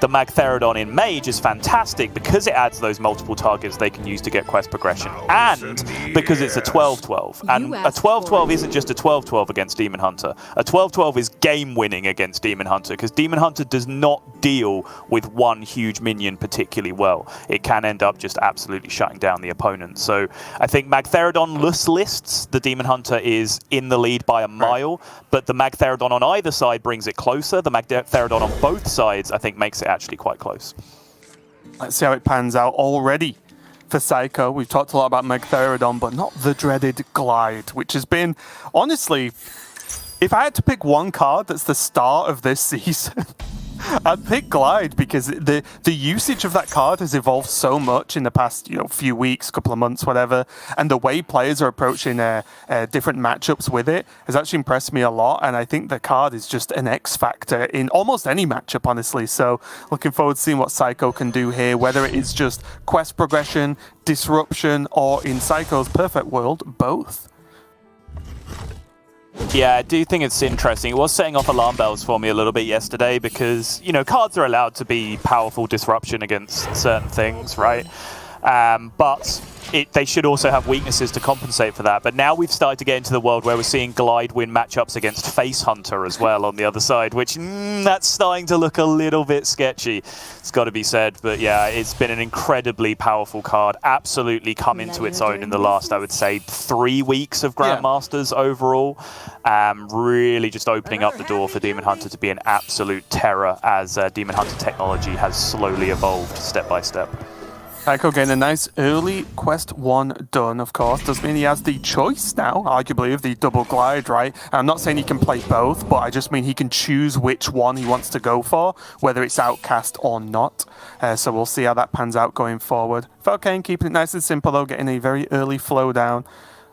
the Magtheridon in Mage is fantastic because it adds those multiple targets they can use to get quest progression, and because it's a 12-12. And a 12-12 isn't just a 12-12 against Demon Hunter. A 12-12 is game-winning against Demon Hunter, because Demon Hunter does not deal with one huge minion particularly well. It can end up just absolutely shutting down the opponent. So I think Magtheridon-less lists, the Demon Hunter is in the lead by a mile, but the Magtheridon on either side brings it closer. The Magtheridon on both sides, I think, makes it actually quite close. Let's see how it pans out already for Seiko. We've talked a lot about Magtheridon, but not the dreaded Glide, which has been, honestly, if I had to pick one card that's the start of this season, I'd pick Glide, because the usage of that card has evolved so much in the past few weeks, couple of months, whatever, and the way players are approaching different matchups with it has actually impressed me a lot, and I think the card is just an X factor in almost any matchup, honestly. So looking forward to seeing what Seiko can do here, whether it is just quest progression, disruption, or in Seiko's perfect world, both. Yeah, I do think it's interesting. It was setting off alarm bells for me a little bit yesterday because, cards are allowed to be powerful disruption against certain things, right? But they should also have weaknesses to compensate for that. But now we've started to get into the world where we're seeing Glide win matchups against Face Hunter as well on the other side, which that's starting to look a little bit sketchy. It's got to be said. But yeah, it's been an incredibly powerful card. Absolutely come into its own in the last, I would say, 3 weeks of Grandmasters overall. Really just opening up the door for Demon Hunter to be an absolute terror as Demon Hunter technology has slowly evolved step by step. Seiko getting a nice early Quest 1 done, of course. Does mean he has the choice now, arguably, of the double Glide, right? I'm not saying he can play both, but I just mean he can choose which one he wants to go for, whether it's Outcast or not. So we'll see how that pans out going forward. Felkeine keeping it nice and simple, though, getting a very early flow down,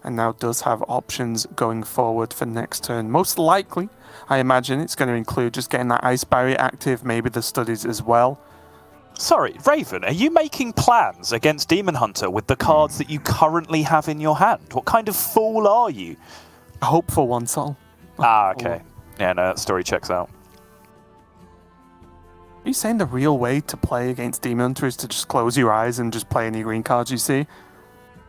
and now does have options going forward for next turn. Most likely, I imagine it's going to include just getting that Ice Barrier active, maybe the Studies as well. Sorry, Raven, are you making plans against Demon Hunter with the cards that you currently have in your hand? What kind of fool are you? A hopeful one, Sol. Okay. Yeah, no, that story checks out. Are you saying the real way to play against Demon Hunter is to just close your eyes and just play any green cards you see?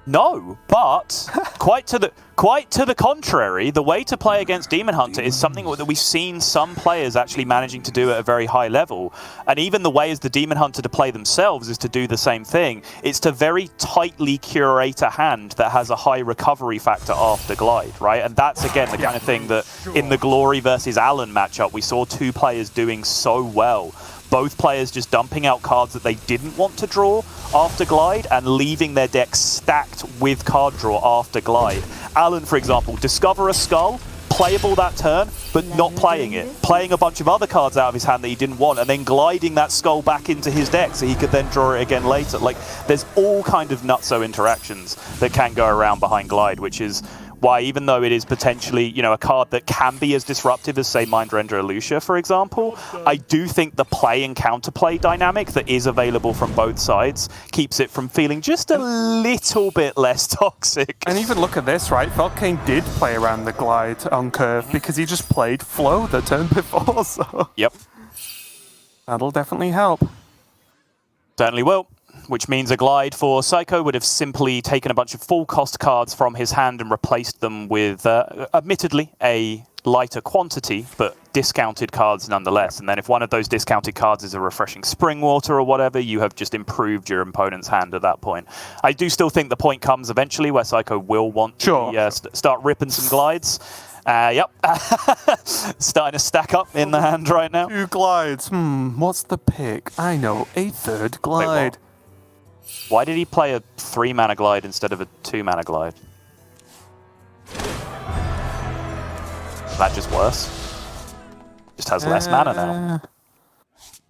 No, but quite to the contrary, the way to play against Demon Hunter is something that we've seen some players actually managing to do at a very high level. And even the way as the Demon Hunter to play themselves is to do the same thing. It's to very tightly curate a hand that has a high recovery factor after Glide, right? And that's, again, the kind of thing that in the Glory versus Allen matchup, we saw two players doing so well. Both players just dumping out cards that they didn't want to draw after Glide and leaving their deck stacked with card draw after Glide. Allen, for example, discover a skull, playable that turn, but not playing it. Playing a bunch of other cards out of his hand that he didn't want, and then gliding that skull back into his deck so he could then draw it again later. Like, there's all kind of nutso interactions that can go around behind Glide, which is why, even though it is potentially, a card that can be as disruptive as, say, Mindrender or Lucia, for example, I do think the play and counterplay dynamic that is available from both sides keeps it from feeling just a little bit less toxic. And even look at this, right? Felkeine did play around the Glide on curve because he just played Flow the turn before, so... Yep. That'll definitely help. Certainly will. Which means a Glide for Seiko would have simply taken a bunch of full cost cards from his hand and replaced them with, admittedly, a lighter quantity, but discounted cards nonetheless. And then if one of those discounted cards is a refreshing Springwater or whatever, you have just improved your opponent's hand at that point. I do still think the point comes eventually where Seiko will want to start ripping some Glides. Yep. Starting to stack up in the hand right now. 2 Glides. What's the pick? I know, a 3rd Glide. Wait, why did he play a 3-mana Glide instead of a 2-mana Glide? Is that just worse? Just has less mana now.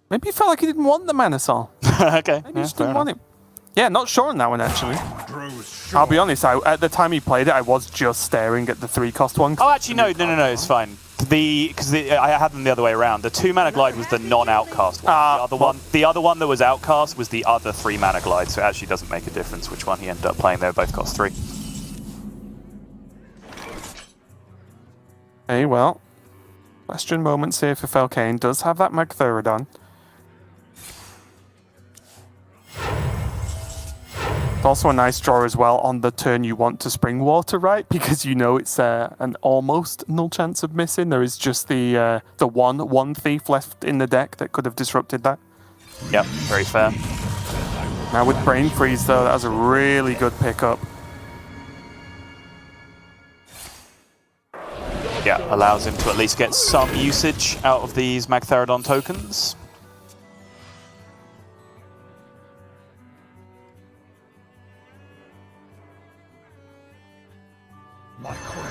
Maybe he felt like he didn't want the mana, Sol. Okay. Maybe he just didn't want it. Yeah, not sure on that one, actually. I'll be honest, at the time he played it, I was just staring at the 3-cost one. Oh, actually, no, it's fine. Because I had them the other way around. The 2-mana Glide was the non-outcast one. The other one that was outcast was the other 3-mana Glide, so it actually doesn't make a difference which one he ended up playing. They both cost 3. Okay, well, question moments here for Felkeine. Does have that Magtheridon. It's also a nice draw as well on the turn you want to Spring Water, right? Because you know it's an almost null chance of missing. There is just the one thief left in the deck that could have disrupted that. Yep, very fair. Now with Brain Freeze though, that was a really good pickup. Yeah, allows him to at least get some usage out of these Magtheridon tokens.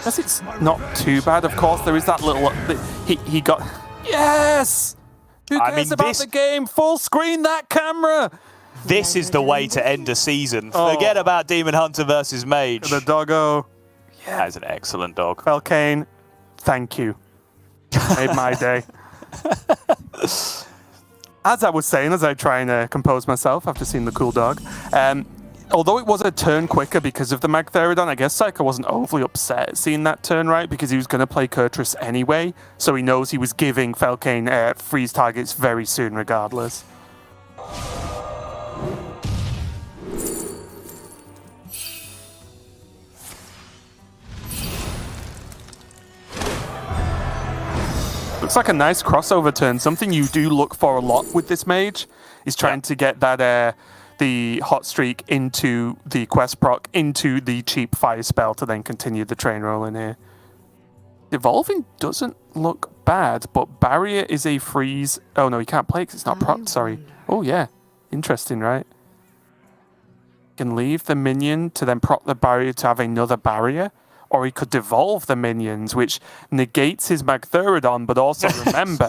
Guess it's not too bad, of course. There is that little... He got... Yes! Who cares about the game? Full screen that camera! This is the way to end a season. Forget about Demon Hunter versus Mage. The doggo. Yeah, that is an excellent dog. Felkeine, thank you. Made my day. As I was saying, as I try and compose myself after seeing the cool dog, although it was a turn quicker because of the Magtheridon, I guess Seiko wasn't overly upset seeing that turn right because he was going to play Kurtrus anyway, so he knows he was giving Felkeine freeze targets very soon regardless. Looks like a nice crossover turn. Something you do look for a lot with this mage is trying to get that the hot streak into the quest proc, into the cheap fire spell to then continue the train roll in here. Evolving doesn't look bad, but barrier is a freeze. Oh no, he can't play because it's not proc, sorry. Oh yeah, interesting, right? Can leave the minion to then proc the barrier to have another barrier. Or he could devolve the minions, which negates his Magtheridon, but also remember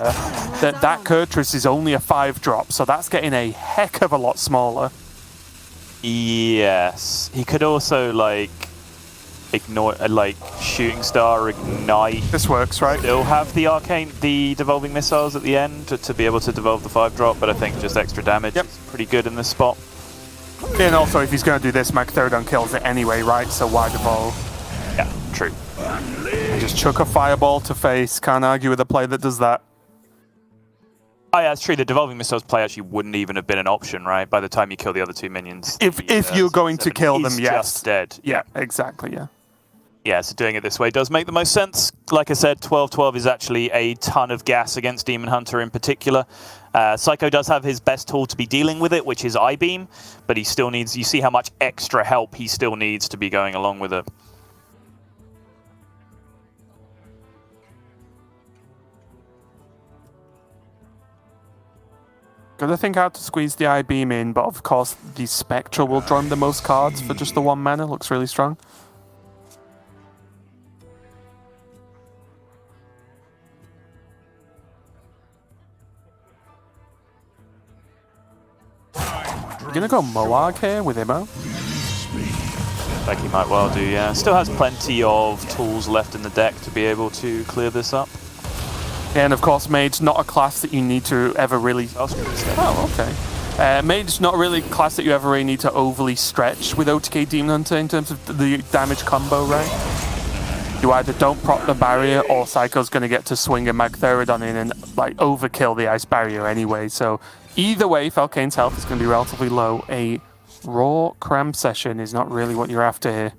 that Kurtrus is only a 5-drop, so that's getting a heck of a lot smaller. Yes. He could also, like, ignore, like, Shooting Star, Ignite. This works, right? Still have the devolving missiles at the end to be able to devolve the 5-drop, but I think just extra damage is pretty good in this spot. And also, if he's going to do this, Magtheridon kills it anyway, right? So why devolve? Yeah, true. And just chuck a fireball to face. Can't argue with a play that does that. Oh yeah, it's true. The devolving missiles play actually wouldn't even have been an option, right? By the time you kill the other two minions. If you're going to kill them, yes. Just dead. Yeah, exactly, yeah. Yeah, so doing it this way does make the most sense. Like I said, 12-12 is actually a ton of gas against Demon Hunter in particular. Seiko does have his best tool to be dealing with it, which is I-Beam, but he still needs... You see how much extra help he still needs to be going along with it. Gotta think how to squeeze the I-Beam in, but of course the Spectral will draw him the most cards for just the 1 mana. Looks really strong. You're gonna go Moarg here with Immo? Like he might well do, yeah. Still has plenty of tools left in the deck to be able to clear this up. And of course, Mage not a class that you need to ever really... Oh, okay. Mage not really a class that you ever really need to overly stretch with OTK Demon Hunter in terms of the damage combo, right? You either don't proc the barrier, or Seiko's going to get to swing a Magtheridon in and like overkill the ice barrier anyway. So either way, Felkeine's health is going to be relatively low. A raw cram session is not really what you're after here.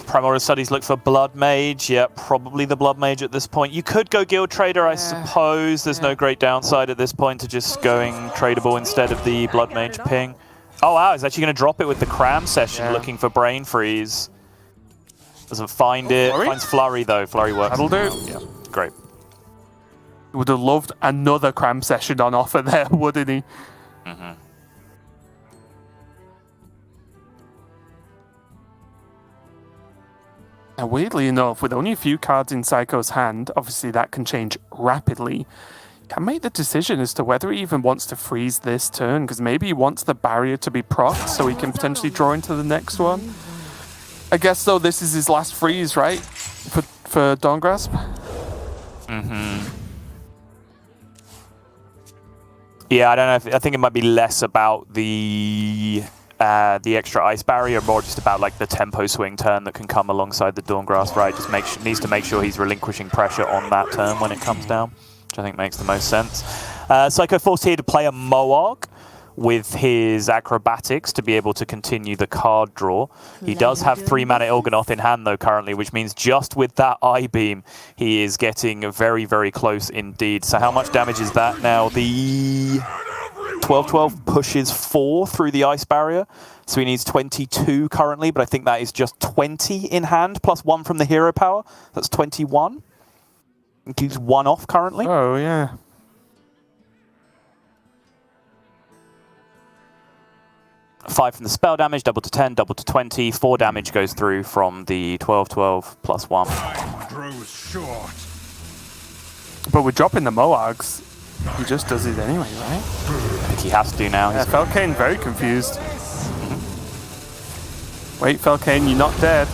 Primordial Studies look for Blood Mage. Yeah, probably the Blood Mage at this point. You could go Guild Trader, I suppose. There's no great downside at this point to just going tradable instead of the Blood Mage ping. Oh wow, he's actually going to drop it with the Cram Session, looking for Brain Freeze. Doesn't find it. Flurry? Finds Flurry though. Flurry works. That'll do. Yeah, great. He would have loved another Cram Session on offer there, wouldn't he? Mm-hmm. Now, weirdly enough, with only a few cards in Seiko's hand, obviously that can change rapidly, can make the decision as to whether he even wants to freeze this turn, because maybe he wants the barrier to be procced so he can potentially draw into the next one. I guess, though, this is his last freeze, right? For Dawn Grasp? Mm-hmm. Yeah, I don't know. I think it might be less about the extra ice barrier, more just about like the tempo swing turn that can come alongside the Dawn Grasp, right? Just needs to make sure he's relinquishing pressure on that turn when it comes down, which I think makes the most sense. Seiko forced here to play a Moarg, with his acrobatics to be able to continue the card draw. He does have 3-mana Il'gynoth in hand though currently, which means just with that Eye Beam, he is getting very, very close indeed. So how much damage is that now? The 12/12 pushes 4 through the Ice Barrier. So he needs 22 currently, but I think that is just 20 in hand, plus 1 from the hero power. That's 21. He's 1 off currently. Oh, yeah. Five from the spell damage, double to 10, double to 20. 4 damage goes through from the 12/12 plus 1. But we're dropping the Moags. He just does it anyway, right? I think he has to now. Yeah, Felkeine very confused. Wait, Felkeine, you're not dead.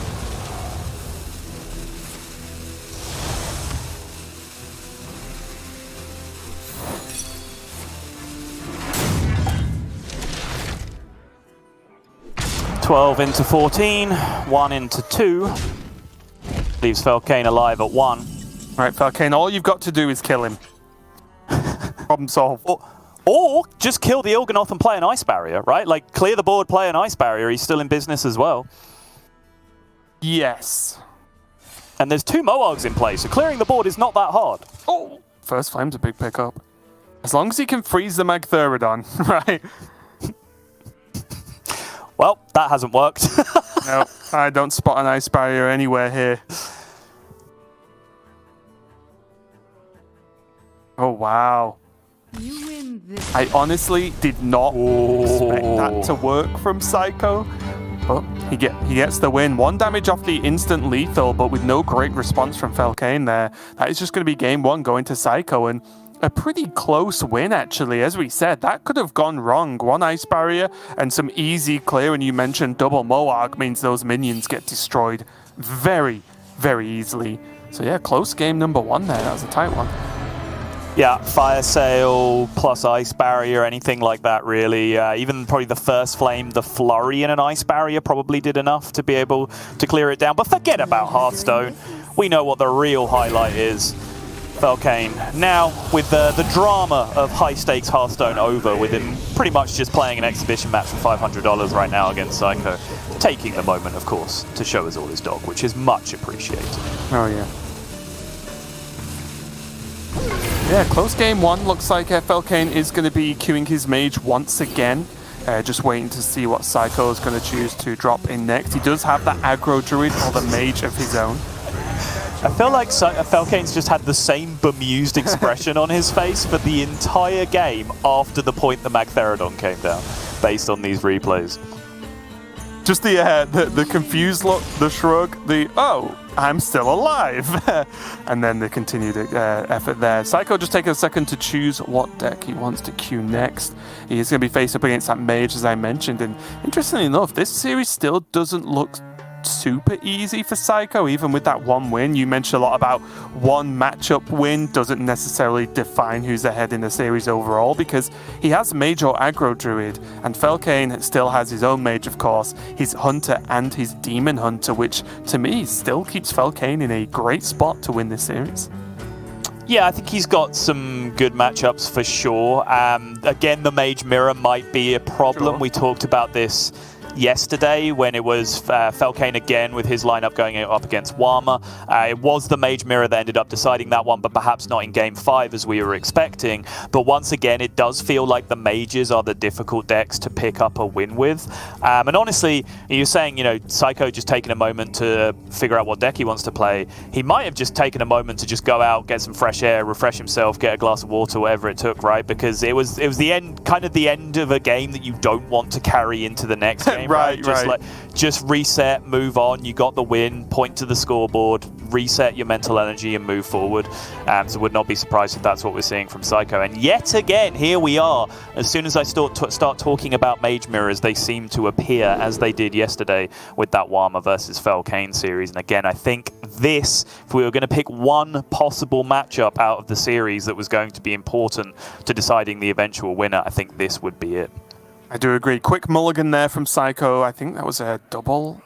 "12 into 14, 1 into 2. Leaves Felkeine alive at 1. Right, Felkeine, all you've got to do is kill him. Problem solved. Or just kill the Il'gynoth and play an Ice Barrier, right? Like, clear the board, play an Ice Barrier. He's still in business as well. Yes. And there's 2 Moags in play, so clearing the board is not that hard. Oh! First Flame's a big pickup. As long as he can freeze the Magtheridon, right? Well, that hasn't worked. No, I don't spot an Ice Barrier anywhere here. Oh, wow. You win this. I honestly did not expect that to work from Seiko. But he gets the win. 1 damage off the instant lethal, but with no great response from Felkeine there. That is just going to be game 1 going to Seiko, and a pretty close win, actually. As we said, that could have gone wrong. 1 Ice Barrier and some easy clear, and you mentioned double Moag means those minions get destroyed very, very easily. So yeah, close game number 1 there. That was a tight one. Yeah, Fire Sail plus Ice Barrier, anything like that, really. Even probably the first Flame, the Flurry in an Ice Barrier probably did enough to be able to clear it down. But forget about Hearthstone. We know what the real highlight is. Felkeine, now with the drama of high-stakes Hearthstone over, with him pretty much just playing an exhibition match for $500 right now against Seiko. Taking the moment, of course, to show us all his dog, which is much appreciated. Oh, yeah. Yeah, close game 1. Looks like Felkeine is going to be queuing his Mage once again. Just waiting to see what Seiko is going to choose to drop in next. He does have the Aggro Druid or the Mage of his own. I feel like Felkeine's just had the same bemused expression on his face for the entire game after the point the Magtheridon came down, based on these replays. Just the confused look, the shrug, the, oh, I'm still alive. And then the continued effort there. Seiko just taking a second to choose what deck he wants to queue next. He is going to be faced up against that Mage, as I mentioned. And interestingly enough, this series still doesn't look super easy for Seiko, even with that 1 win. You mentioned a lot about 1 matchup win doesn't necessarily define who's ahead in the series overall, because he has Mage or Aggro Druid, and Felkeine still has his own Mage, of course, his Hunter and his Demon Hunter, which to me still keeps Felkeine in a great spot to win this series. Yeah, I think he's got some good matchups for sure. Again, the Mage Mirror might be a problem. Sure. We talked about this yesterday when it was Felkeine again with his lineup going up against Wama. It was the Mage Mirror that ended up deciding that one, but perhaps not in game 5 as we were expecting. But once again, it does feel like the Mages are the difficult decks to pick up a win with. And honestly, you're saying, you know, Seiko just taking a moment to figure out what deck he wants to play. He might have just taken a moment to just go out, get some fresh air, refresh himself, get a glass of water, whatever it took, right? Because it was the end, kind of the end of a game that you don't want to carry into the next game. Right. Just reset, move on. You got the win, point to the scoreboard, reset your mental energy and move forward. So would not be surprised if that's what we're seeing from Seiko. And yet again, here we are. As soon as I start talking about Mage Mirrors, they seem to appear as they did yesterday with that Wama versus Felkeine series. And again, I think this, if we were going to pick one possible matchup out of the series that was going to be important to deciding the eventual winner, I think this would be it. I do agree. Quick mulligan there from Seiko. I think that was a double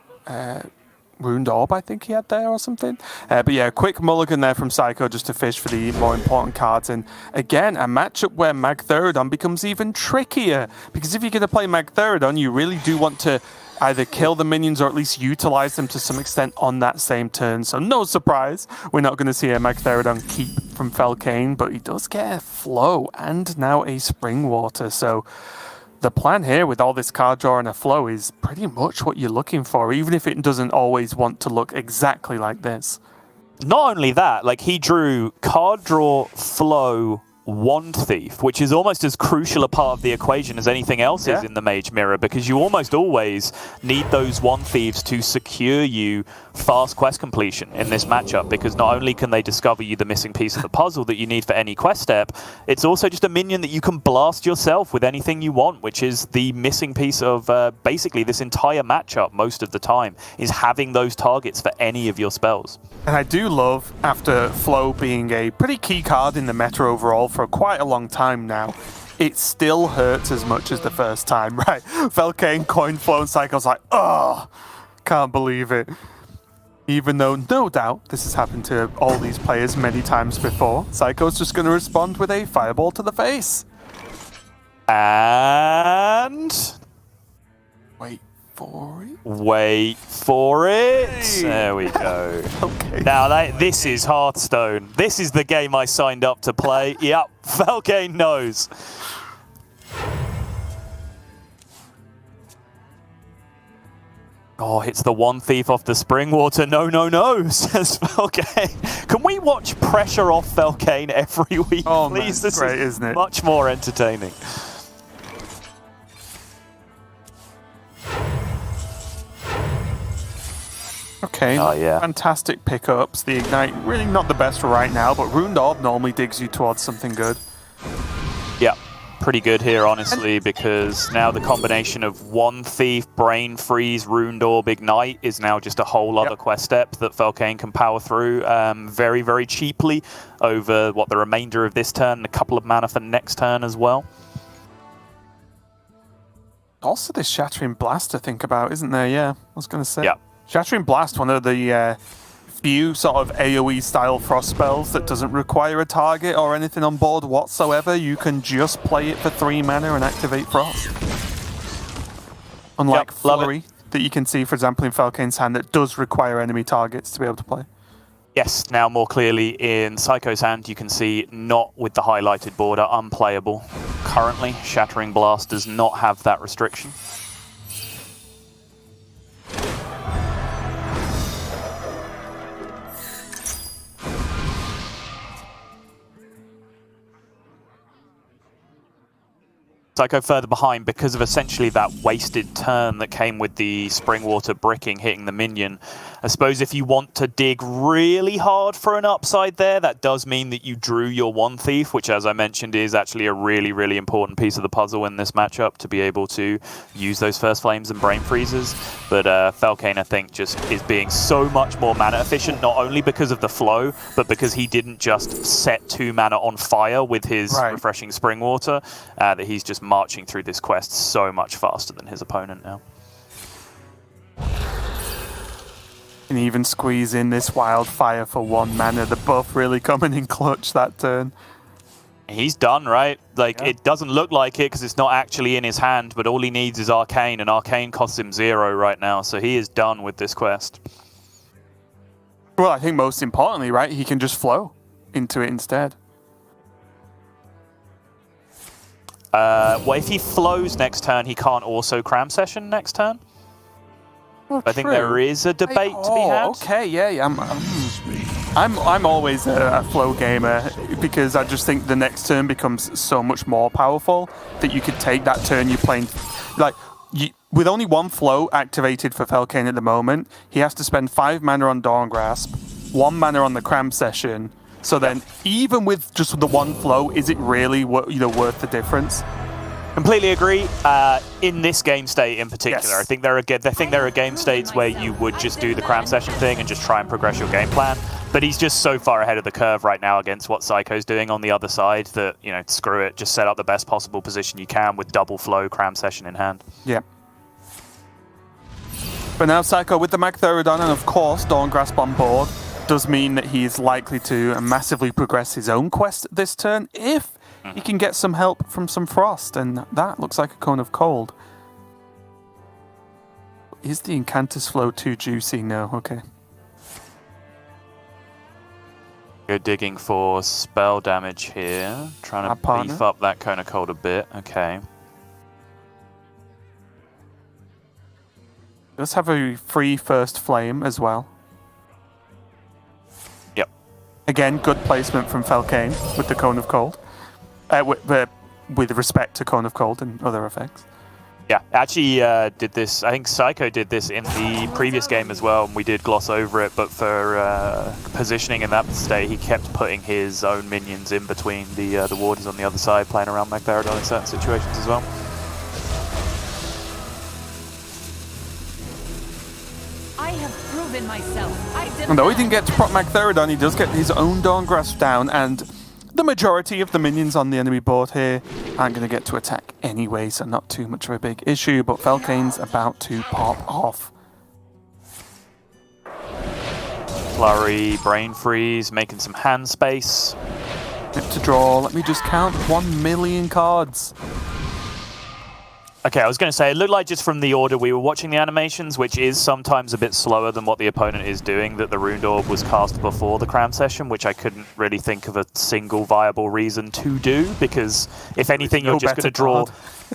Ruined Orb, I think he had there or something. But yeah, quick mulligan there from Seiko just to fish for the more important cards. And again, a matchup where Magtheridon becomes even trickier. Because if you're going to play Magtheridon, you really do want to either kill the minions or at least utilize them to some extent on that same turn. So no surprise, we're not going to see a Magtheridon keep from Felkeine, but he does get a flow and now a Spring Water. So the plan here with all this card draw and a flow is pretty much what you're looking for, even if it doesn't always want to look exactly like this. Not only that, like he drew card draw, flow, Wand Thief, which is almost as crucial a part of the equation as anything else is in the Mage Mirror, because you almost always need those Wand Thieves to secure you fast quest completion in this matchup, because not only can they discover you the missing piece of the puzzle that you need for any quest step, it's also just a minion that you can blast yourself with anything you want, which is the missing piece of basically this entire matchup most of the time, is having those targets for any of your spells. And I do love, after Flow being a pretty key card in the meta overall for quite a long time now, it still hurts as much as the first time, right? Felkeine, Coin Flow, and Seiko's like, oh, can't believe it. Even though, no doubt, this has happened to all these players many times before, Seiko's just going to respond with a Fireball to the face. And Wait for it. Wait for it. Hey. There we go. Okay. Now, this is Hearthstone. This is the game I signed up to play. Yep, Felkeine knows. Oh, hits the Wand Thief off the Spring Water. No, no, no, says Felkeine. Can we watch pressure off Felkeine every week, oh, please? Man, This great, is isn't it? much more entertaining. Okay, Oh, yeah. fantastic pickups. The Ignite, really not the best right now, but Ruined Orb normally digs you towards something good. Yeah, pretty good here, honestly, because now the combination of Wand Thief, Brain Freeze, Ruined Orb, Ignite is now just a whole other quest step that Felkeine can power through very, very cheaply over, the remainder of this turn, and a couple of mana for next turn as well. Also this Shattering Blast to think about, isn't there? Yeah, I was going to say. Yeah. Shattering Blast, one of the few sort of AoE style frost spells that doesn't require a target or anything on board whatsoever. You can just play it for 3 mana and activate Frost. Unlike Flurry, that you can see, for example, in Felkeine's hand, that does require enemy targets to be able to play. Yes, now more clearly in Seiko's hand, you can see not with the highlighted border, unplayable. Currently, Shattering Blast does not have that restriction. Seiko further behind because of essentially that wasted turn that came with the Spring Water bricking hitting the minion. I suppose if you want to dig really hard for an upside there, that does mean that you drew your Wand Thief, which, as I mentioned, is actually a really, really important piece of the puzzle in this matchup to be able to use those First Flames and Brain Freezes. But Felkeine, I think, just is being so much more mana efficient, not only because of the flow, but because he didn't just set 2 mana on fire with his refreshing Spring Water, that he's just marching through this quest so much faster than his opponent now. And even squeeze in this Wildfire for 1 mana. The buff really coming in clutch that turn. He's done, right? Like, it doesn't look like it because it's not actually in his hand, but all he needs is Arcane, and Arcane costs him 0 right now, so he is done with this quest. Well, I think most importantly, right, he can just flow into it instead. Well, if he flows next turn, he can't also Cram Session next turn. Well, I think there is a debate to be had. Okay, yeah. I'm always a flow gamer because I just think the next turn becomes so much more powerful that you could take that turn you're playing. Like, with only 1 flow activated for Felkeine at the moment, he has to spend 5 mana on Dawn Grasp, 1 mana on the Cram Session. So then, even with just the 1 flow, is it really worth the difference? Completely agree. In this game state in particular, Yes. I think there are game states where you would just do the Cram Session thing and just try and progress your game plan. But he's just so far ahead of the curve right now against what Seiko's doing on the other side that, screw it. Just set up the best possible position you can with double flow Cram Session in hand. Yeah. But now Seiko with the Magtheridon and of course Dawngrasp on board does mean that he is likely to massively progress his own quest this turn if he can get some help from some Frost, and that looks like a Cone of Cold. Is the Incantus Flow too juicy? No, okay. Go digging for spell damage here. Trying to beef up that Cone of Cold a bit. Okay. Does have a free first flame as well. Yep. Again, good placement from Felkeine with the Cone of Cold. With respect to Cone of Cold and other effects. Yeah, actually did this, I think Seiko did this in the previous game as well, and we did gloss over it, but for positioning in that state, he kept putting his own minions in between the warders on the other side, playing around Magtheridon in certain situations as well. I have proven myself. And though he didn't get to prop Magtheridon, he does get his own Dawngrasp down, and the majority of the minions on the enemy board here aren't going to get to attack anyway, so not too much of a big issue, but Felkeine's about to pop off. Flurry, Brain Freeze, making some hand space. To draw, let me just count, 1 million cards. Okay, I was going to say, it looked like just from the order we were watching the animations, which is sometimes a bit slower than what the opponent is doing, that the Runed Orb was cast before the cram session, which I couldn't really think of a single viable reason to do, because if anything, you're just going to draw...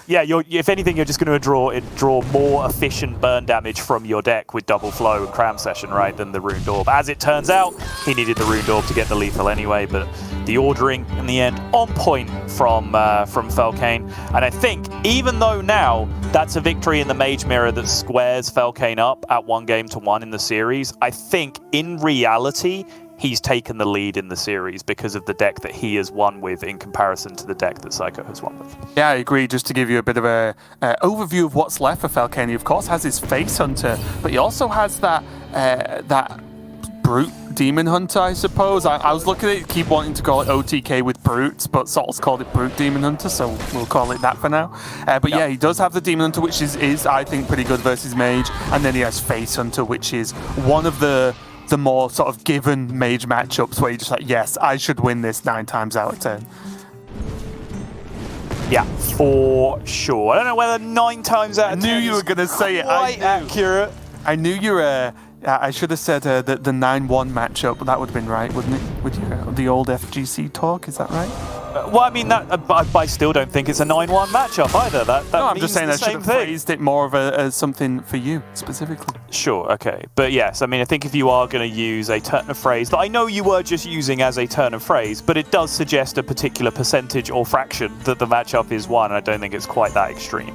Yeah, if anything, you're just going to draw more efficient burn damage from your deck with double flow and cram session, right, than the Runed Orb. As it turns out, he needed the Runed Orb to get the lethal anyway, but the ordering in the end on point from Felkeine. And I think even though now that's a victory in the Mage Mirror that squares Felkeine up at 1-1 in the series, I think in reality he's taken the lead in the series because of the deck that he has won with in comparison to the deck that Seiko has won with. Yeah, I agree. Just to give you a bit of a overview of what's left for Felkeine, he of course has his Face Hunter, but he also has that Brute Demon Hunter, I suppose. I was looking at it, keep wanting to call it OTK with Brutes, but Salt's called it Brute Demon Hunter, so we'll call it that for now. But yeah, he does have the Demon Hunter, which is I think pretty good versus Mage, and then he has Face Hunter, which is one of the more sort of given Mage matchups where you're just like, yes, I should win this 9 times out of 10. Yeah, for sure. I don't know whether 9 times out of 10 I knew you were going to say it. Quite accurate. I knew you were... I should have said the 9-1 matchup, but that would have been right, wouldn't it? With the old FGC talk, is that right? Well, I mean, that I still don't think it's a 9-1 matchup either. That no, I'm means just saying the I should same have thing. phrased it more of as something for you, specifically. Sure, okay. But yes, I mean, I think if you are going to use a turn of phrase that I know you were just using as a turn of phrase, but it does suggest a particular percentage or fraction that the matchup is won, and I don't think it's quite that extreme.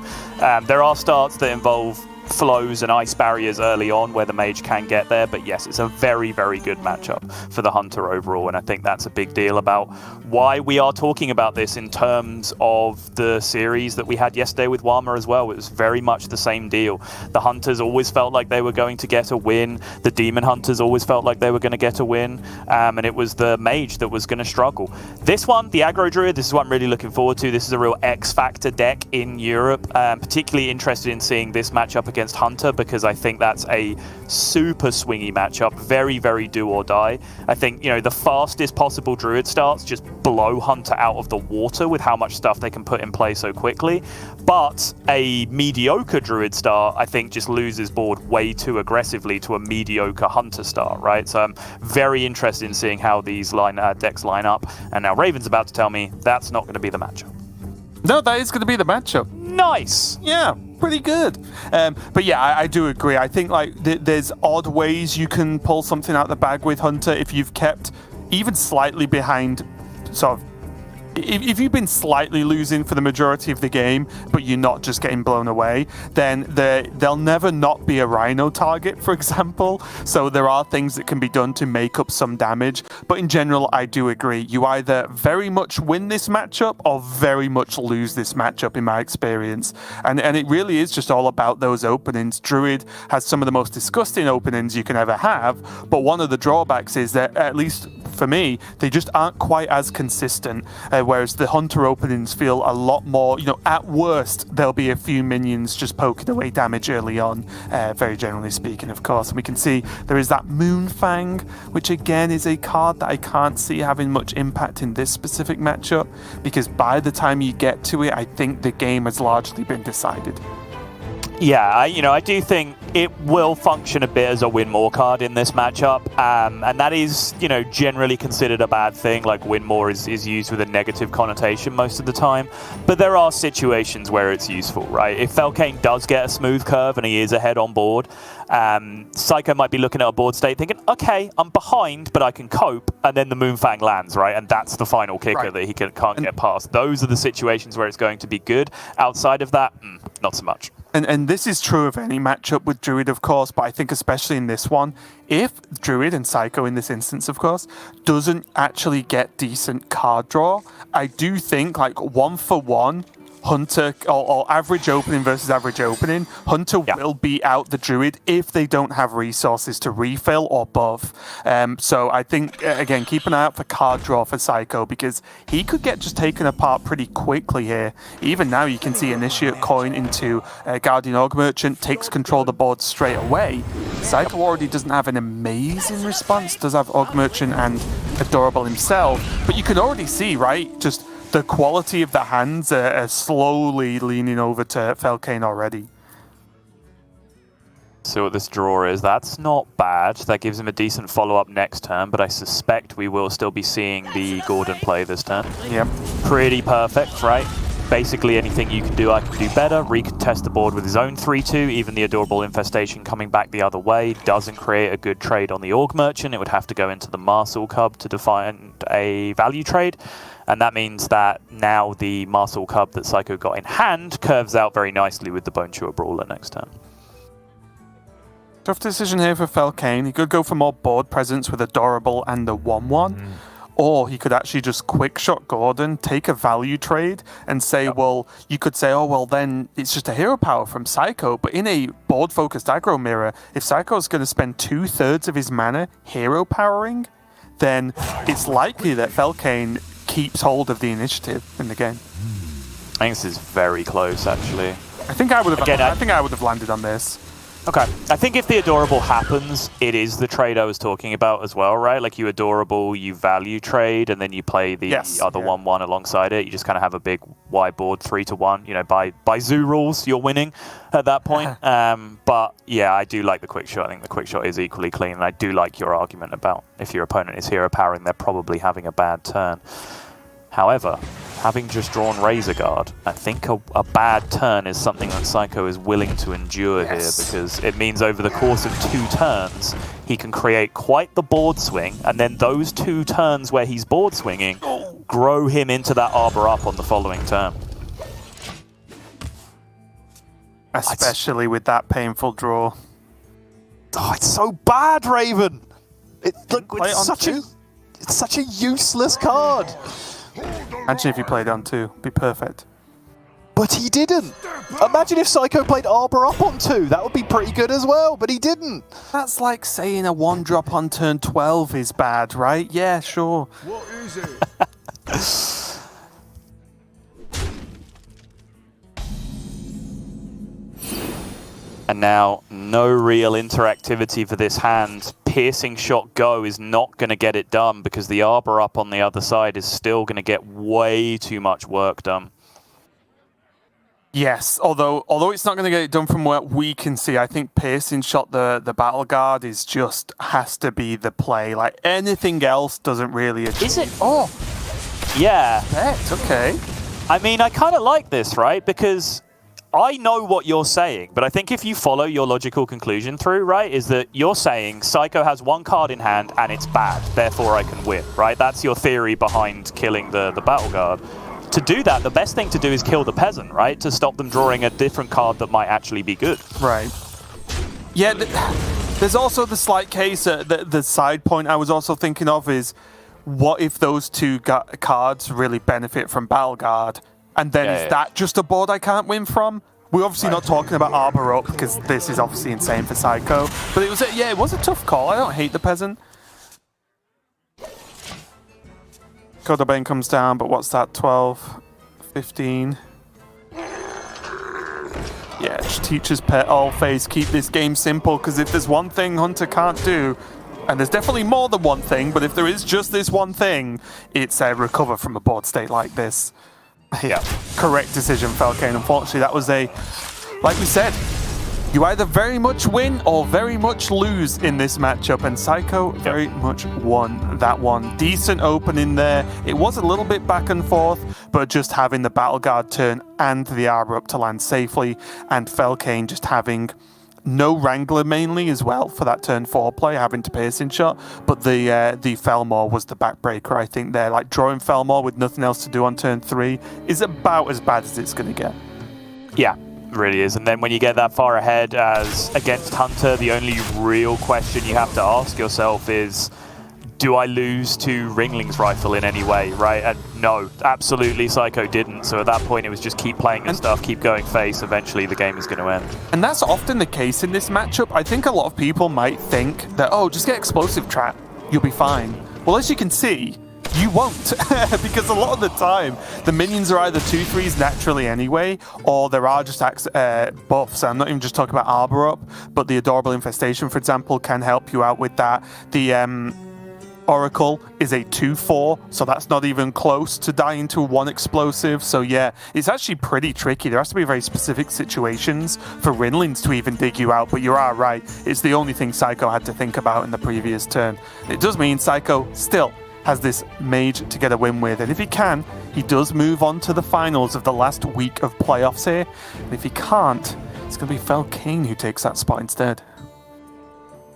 There are starts that involve flows and ice barriers early on where the Mage can get there, but yes, it's a very, very good matchup for the Hunter overall, and I think that's a big deal about why we are talking about this in terms of the series that we had yesterday with Wama as well. It was very much the same deal. The Hunters always felt like they were going to get a win, the Demon Hunters always felt like they were going to get a win, and it was the Mage that was going to struggle. This one, the Aggro Druid, this is what I'm really looking forward to. This is a real X-Factor deck in Europe. Particularly interested in seeing this matchup against Hunter, because I think that's a super swingy matchup, very, very do or die. I think, you know, the fastest possible Druid starts just blow Hunter out of the water with how much stuff they can put in play so quickly, but a mediocre Druid start, I think, just loses board way too aggressively to a mediocre Hunter start, right? So I'm very interested in seeing how these decks line up, and now Raven's about to tell me that's not going to be the matchup. No, that is going to be the matchup. Nice! Yeah, pretty good. But yeah, I do agree. I think like there's odd ways you can pull something out the bag with Hunter if you've kept even slightly behind, sort of, if you've been slightly losing for the majority of the game, but you're not just getting blown away, then there'll never not be a Rhino target, for example. So there are things that can be done to make up some damage. But in general, I do agree. You either very much win this matchup or very much lose this matchup, in my experience. And it really is just all about those openings. Druid has some of the most disgusting openings you can ever have, but one of the drawbacks is that, at least for me, they just aren't quite as consistent, whereas the Hunter openings feel a lot more, you know, at worst, there'll be a few minions just poking away damage early on, very generally speaking, of course. And we can see there is that Moonfang, which again is a card that I can't see having much impact in this specific matchup, because by the time you get to it, I think the game has largely been decided. Yeah, I do think it will function a bit as a win more card in this matchup, and that is, generally considered a bad thing. Like, win more is used with a negative connotation most of the time, but there are situations where it's useful, right? If Felkeine does get a smooth curve and he is ahead on board, Seiko might be looking at a board state thinking, okay, I'm behind, but I can cope, and then the Moonfang lands, right? And that's the final kicker that he can't get past. Those are the situations where it's going to be good. Outside of that, not so much. And this is true of any matchup with Druid, of course, but I think especially in this one, if Druid and Seiko in this instance, of course, doesn't actually get decent card draw, I do think, like, 1-for-1, Hunter, or average opening versus average opening, Hunter will beat out the Druid if they don't have resources to refill or buff. So I think, again, keep an eye out for card draw for Seiko, because he could get just taken apart pretty quickly here. Even now you can see Initiate Coin into Guardian Org Merchant, takes control of the board straight away. Seiko already doesn't have an amazing response, does have Org Merchant and Adorable himself, but you can already see, right, just the quality of the hands are slowly leaning over to Felkeine already. So what this draw is, that's not bad. That gives him a decent follow-up next turn, but I suspect we will still be seeing the Gordon play this turn. Yep. Pretty perfect, right? Basically anything you can do, I can do better. Recontest the board with his own 3-2. Even the Adorable Infestation coming back the other way doesn't create a good trade on the Org Merchant. It would have to go into the Marshal Cub to define a value trade. And that means that now the Marshal Cub that Seiko got in hand curves out very nicely with the Bone Chewer Brawler next turn. Tough decision here for Felkeine. He could go for more board presence with Adorable and the 1-1. Or he could actually just quick shot Gordon, take a value trade, and say, well, you could say, oh, well, then it's just a hero power from Seiko. But in a board-focused aggro mirror, if Seiko's going to spend 2/3 of his mana hero powering, then it's likely that Felkeine keeps hold of the initiative in the game. I think this is very close, actually. I think I would have landed on this. Okay. I think if the Adorable happens, it is the trade I was talking about as well, right? Like, you Adorable, you value trade, and then you play the other 1-1 alongside it. You just kind of have a big wide board, 3-1. By zoo rules, you're winning at that point. But yeah, I do like the quick shot. I think the quick shot is equally clean, and I do like your argument about if your opponent is hero powering, they're probably having a bad turn. However, having just drawn Razor Guard, I think a bad turn is something that Seiko is willing to endure here, because it means over the course of 2 turns, he can create quite the board swing, and then those 2 turns where he's board swinging grow him into that Arbor Up on the following turn. Especially with that painful draw. Oh, it's so bad, Raven! It's such a useless card! Imagine if he played on 2. Be perfect. But he didn't. Imagine if Seiko played Arbor Up on 2. That would be pretty good as well, but he didn't. That's like saying a 1-drop on turn 12 is bad, right? Yeah, sure. What is it? And now, no real interactivity for this hand. Piercing Shot Go is not going to get it done, because the Arbor Up on the other side is still going to get way too much work done. Yes, although it's not going to get it done from what we can see, I think Piercing Shot the Battle Guard is just has to be the play. Like, anything else doesn't really achieve. Is it? Oh, yeah. Okay. I mean, I kind of like this, right? Because I know what you're saying, but I think if you follow your logical conclusion through, right, is that you're saying Seiko has 1 card in hand and it's bad, therefore I can win, right? That's your theory behind killing the Battle Guard. To do that, the best thing to do is kill the Peasant, right? To stop them drawing a different card that might actually be good. Right. Yeah, there's also the slight case, the side point I was also thinking of is, what if those 2 cards really benefit from Battle Guard? And then is that just a board I can't win from? We're obviously not talking about Arbor Up, because this is obviously insane for Seiko. But it was a tough call. I don't hate the Peasant. Kodabane comes down, but what's that? 12, 15. Yeah, just teacher's pet all phase. Keep this game simple, because if there's one thing Hunter can't do, and there's definitely more than one thing, but if there is just this one thing, it's recover from a board state like this. Yeah, correct decision, Felkeine. Unfortunately, that was like we said, you either very much win or very much lose in this matchup, and Seiko very much won that one. Decent opening there. It was a little bit back and forth, but just having the Battle Guard turn and the Arbor up to land safely, and Felkeine just having no Wrangler mainly as well for that turn 4 play, having to piercing shot, but the Felmore was the backbreaker, I think there. Like, drawing Felmore with nothing else to do on turn 3 is about as bad as it's going to get. Yeah, really is. And then when you get that far ahead as against Hunter, the only real question you have to ask yourself is, do I lose to Ringling's Rifle in any way, right? And no, absolutely Seiko didn't. So at that point, it was just keep playing your stuff, keep going face. Eventually, the game is going to end. And that's often the case in this matchup. I think a lot of people might think that, oh, just get Explosive Trap, you'll be fine. Well, as you can see, you won't, because a lot of the time, the minions are either 2/3s naturally anyway, or there are just buffs. I'm not even just talking about Arbor up, but the Adorable Infestation, for example, can help you out with that. The Oracle is a 2/4, so that's not even close to dying to one explosive. So yeah, it's actually pretty tricky. There has to be very specific situations for Rinlings to even dig you out, but you are right. It's the only thing Seiko had to think about in the previous turn. It does mean Seiko still has this Mage to get a win with, and if he can, he does move on to the finals of the last week of playoffs here. And if he can't, it's going to be Felkeine who takes that spot instead.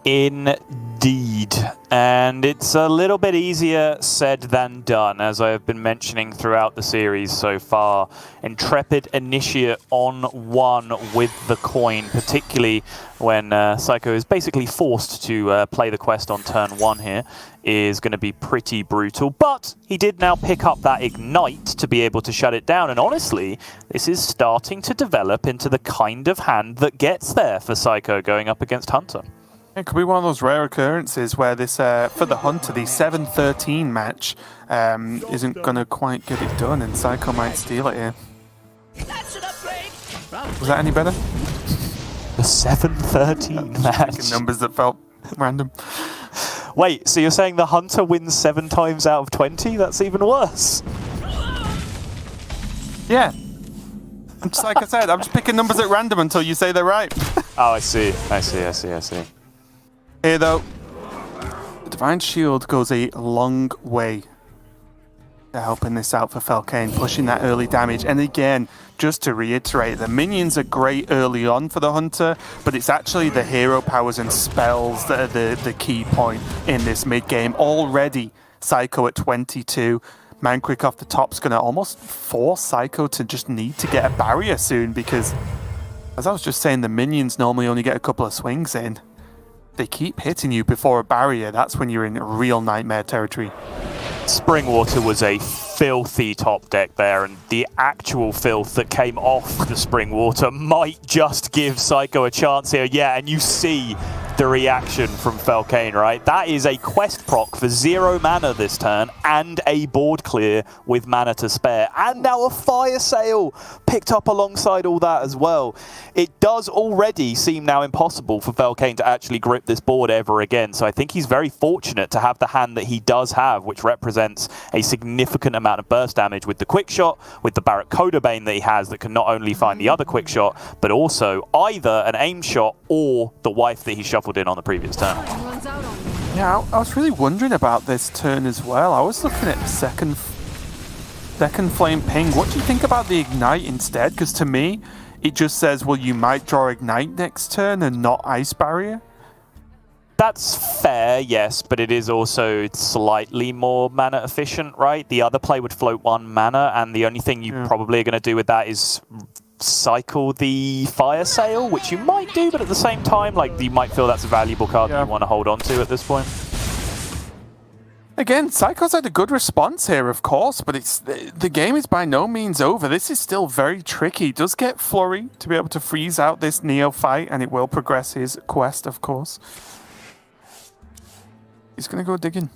Indeed. And it's a little bit easier said than done, as I have been mentioning throughout the series so far. Intrepid Initiate on 1 with the coin, particularly when Seiko is basically forced to play the quest on turn 1 here, is going to be pretty brutal. But he did now pick up that Ignite to be able to shut it down. And honestly, this is starting to develop into the kind of hand that gets there for Seiko going up against Hunter. It could be one of those rare occurrences where this, for the Hunter, the 7-13 match isn't going to quite get it done, and Seiko might steal it here. Was that any better? The 7-13 match. Picking numbers that felt random. Wait, so you're saying the Hunter wins 7 times out of 20? That's even worse. Yeah. Just like I said, I'm just picking numbers at random until you say they're right. Oh, I see. I see. Here, though, the Divine Shield goes a long way to helping this out for Felkeine, pushing that early damage. And again, just to reiterate, the minions are great early on for the Hunter, but it's actually the hero powers and spells that are the key point in this mid-game. Already, Seiko at 22. Manquick off the top's going to almost force Seiko to just need to get a barrier soon, because, as I was just saying, the minions normally only get a couple of swings in. They keep hitting you before a barrier. That's when you're in real nightmare territory. Springwater was a filthy top deck there, and the actual filth that came off the Springwater might just give Seiko a chance here. Yeah, and you see the reaction from Felkeine, right? That is a quest proc for 0 mana this turn, and a board clear with mana to spare, and now a fire sale picked up alongside all that as well. It does already seem now impossible for Felkeine to actually grip this board ever again, so I think he's very fortunate to have the hand that he does have, which represents a significant amount of burst damage with the quick shot, with the Barrack Kodabane that he has that can not only find the other quick shot, but also either an aim shot or the wife that he shuffled in on the previous turn. Yeah, I was really wondering about this turn as well. I was looking at second flame ping. What do you think about the Ignite instead? Because to me, it just says, well, you might draw Ignite next turn and not Ice Barrier. That's fair, yes, but it is also slightly more mana efficient, right? The other play would float 1 mana, and the only thing you probably are going to do with that is cycle the fire sale, which you might do, but at the same time, like, you might feel that's a valuable card that you want to hold on to at this point. Again, Seiko's had a good response here, of course, but it's the game is by no means over. This is still very tricky. He does get Flurry to be able to freeze out this Neophyte, and it will progress his quest, of course. He's going to go digging.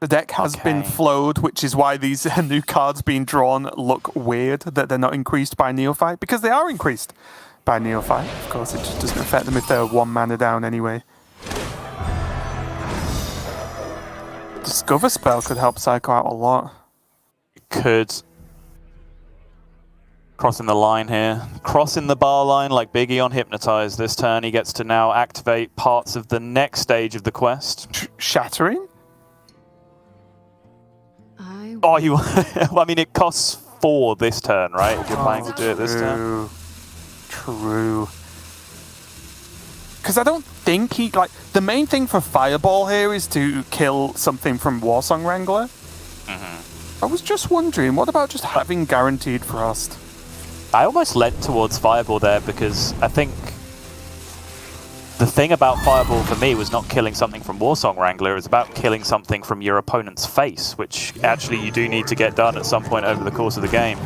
The deck has been flowed, which is why these new cards being drawn look weird, that they're not increased by Neophyte, because they are increased by Neophyte. Of course, it just doesn't affect them if they're 1 mana down anyway. Discover spell could help Seiko out a lot. It could. Crossing the line here. Crossing the bar line like Biggie on Hypnotize this turn. He gets to now activate parts of the next stage of the quest. Shattering? Oh, you. Well, I mean, it costs 4 this turn, right? If you're planning to do it this turn. True. Because I don't think he like the main thing for Fireball here is to kill something from Warsong Wrangler. I was just wondering, what about just having Guaranteed Frost? I almost led towards Fireball there because I think the thing about Fireball for me was not killing something from Warsong Wrangler, it was about killing something from your opponent's face, which actually you do need to get done at some point over the course of the game.